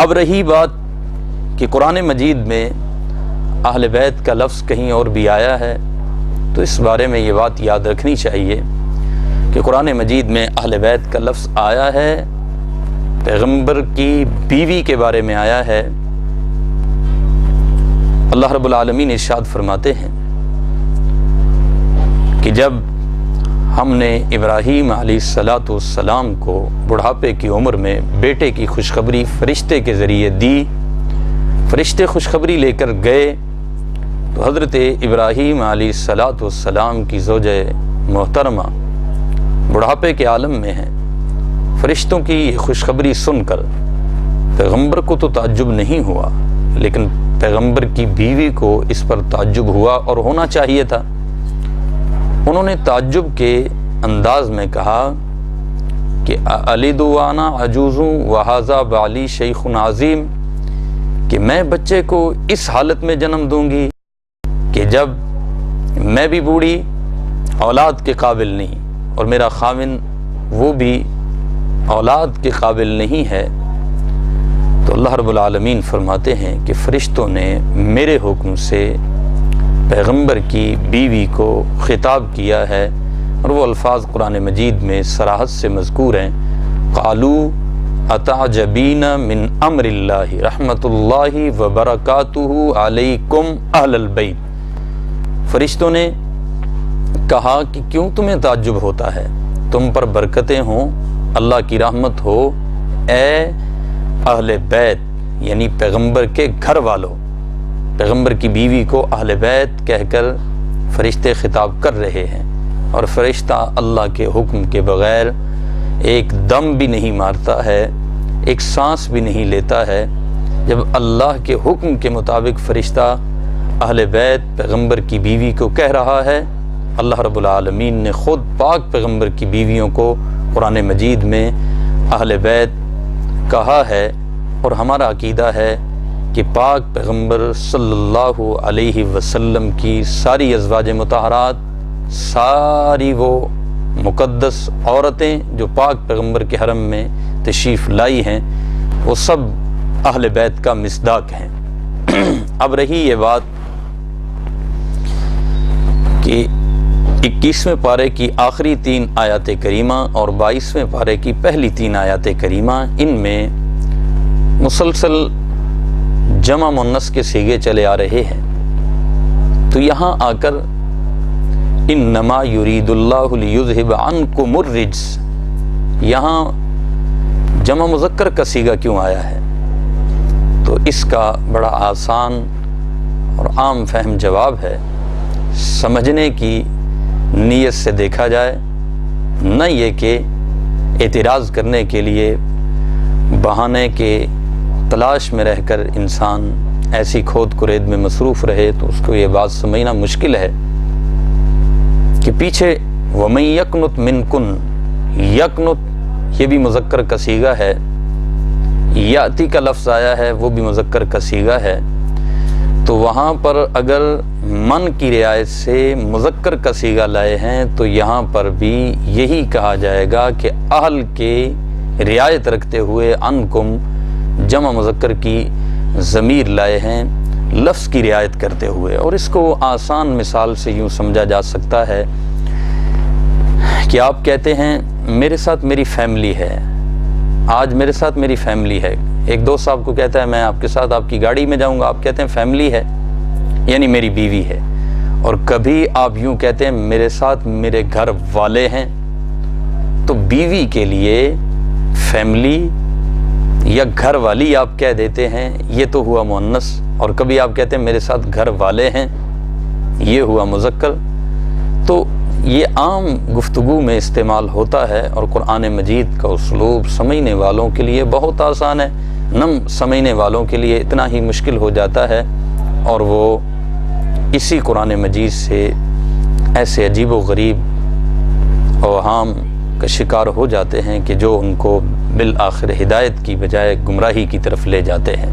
اب رہی بات کہ قرآن مجید میں اہل بیت کا لفظ کہیں اور بھی آیا ہے، تو اس بارے میں یہ بات یاد رکھنی چاہیے کہ قرآن مجید میں اہل بیت کا لفظ آیا ہے، پیغمبر کی بیوی کے بارے میں آیا ہے۔ اللہ رب العالمین ارشاد فرماتے ہیں کہ جب ہم نے ابراہیم علیہ السلام کو بڑھاپے کی عمر میں بیٹے کی خوشخبری فرشتے کے ذریعے دی، فرشتے خوشخبری لے کر گئے تو حضرت ابراہیم علیہ السلام کی زوجہ محترمہ بڑھاپے کے عالم میں ہیں۔ فرشتوں کی یہ خوشخبری سن کر پیغمبر کو تو تعجب نہیں ہوا، لیکن پیغمبر کی بیوی کو اس پر تعجب ہوا اور ہونا چاہیے تھا۔ انہوں نے تعجب کے انداز میں کہا کہ اَأَلِدُ وَأَنَا عَجُوزٌ وَهَذَا بَعْلِي شَيْخٌ عَظِيمٌ، کہ میں بچے کو اس حالت میں جنم دوں گی کہ جب میں بھی بوڑھی اولاد کے قابل نہیں اور میرا خاوند وہ بھی اولاد کے قابل نہیں ہے۔ تو اللہ رب العالمین فرماتے ہیں کہ فرشتوں نے میرے حکم سے پیغمبر کی بیوی کو خطاب کیا ہے، اور وہ الفاظ قرآن مجید میں صراحت سے مذکور ہیں۔ قَالُوا أَتَعْجَبِينَ مِنْ أَمْرِ اللَّهِ رحمۃ اللہ وبرکاتہ علیکم اہل البیت۔ فرشتوں نے کہا کہ کیوں تمہیں تعجب ہوتا ہے، تم پر برکتیں ہوں، اللہ کی رحمت ہو، اے اہل بیت یعنی پیغمبر کے گھر والوں۔ پیغمبر کی بیوی کو اہل بیت کہہ کر فرشتے خطاب کر رہے ہیں، اور فرشتہ اللہ کے حکم کے بغیر ایک دم بھی نہیں مارتا ہے، ایک سانس بھی نہیں لیتا ہے۔ جب اللہ کے حکم کے مطابق فرشتہ اہل بیت پیغمبر کی بیوی کو کہہ رہا ہے، اللہ رب العالمین نے خود پاک پیغمبر کی بیویوں کو قرآن مجید میں اہل بیت کہا ہے، اور ہمارا عقیدہ ہے کہ پاک پیغمبر صلی اللہ علیہ وسلم کی ساری ازواج مطہرات، ساری وہ مقدس عورتیں جو پاک پیغمبر کے حرم میں تشریف لائی ہیں، وہ سب اہل بیت کا مصداق ہیں۔ اب رہی یہ بات کہ 21ویں پارے کی آخری 3 آیات کریمہ اور 22ویں پارے کی پہلی 3 آیات کریمہ، ان میں مسلسل جمع مؤنث کے صیغے چلے آ رہے ہیں، تو یہاں آ کر انما یرید اللہ لیذھب عنکم الرجس، یہاں جمع مذکر کا صیغہ کیوں آیا ہے؟ تو اس کا بڑا آسان اور عام فہم جواب ہے، سمجھنے کی نیت سے دیکھا جائے، نہ یہ کہ اعتراض کرنے کے لیے بہانے کے تلاش میں رہ کر انسان ایسی کھود کرید میں مصروف رہے، تو اس کو یہ بات سمجھنا مشکل ہے کہ پیچھے وَمَن يَقْنُتْ مِنْكُنْ، یقنت یہ بھی مذکر کا صیغہ ہے، یاتی کا لفظ آیا ہے وہ بھی مذکر کا صیغہ ہے، تو وہاں پر اگر من کی رعایت سے مذکر کا صیغہ لائے ہیں تو یہاں پر بھی یہی کہا جائے گا کہ اہل کے رعایت رکھتے ہوئے انکم جمع مذکر کی ضمیر لائے ہیں لفظ کی رعایت کرتے ہوئے۔ اور اس کو آسان مثال سے یوں سمجھا جا سکتا ہے کہ آپ کہتے ہیں میرے ساتھ میری فیملی ہے، آج میرے ساتھ میری فیملی ہے۔ ایک دوست صاحب کو کہتا ہے میں آپ کے ساتھ آپ کی گاڑی میں جاؤں گا، آپ کہتے ہیں فیملی ہے یعنی میری بیوی ہے۔ اور کبھی آپ یوں کہتے ہیں میرے ساتھ میرے گھر والے ہیں، تو بیوی کے لیے فیملی یا گھر والی آپ کہہ دیتے ہیں، یہ تو ہوا مؤنث، اور کبھی آپ کہتے ہیں میرے ساتھ گھر والے ہیں، یہ ہوا مذکر۔ تو یہ عام گفتگو میں استعمال ہوتا ہے، اور قرآن مجید کا اسلوب سمجھنے والوں کے لیے بہت آسان ہے، نم سمجھنے والوں کے لیے اتنا ہی مشکل ہو جاتا ہے، اور وہ اسی قرآن مجید سے ایسے عجیب و غریب اوہام کا شکار ہو جاتے ہیں کہ جو ان کو بالآخر ہدایت کی بجائے گمراہی کی طرف لے جاتے ہیں۔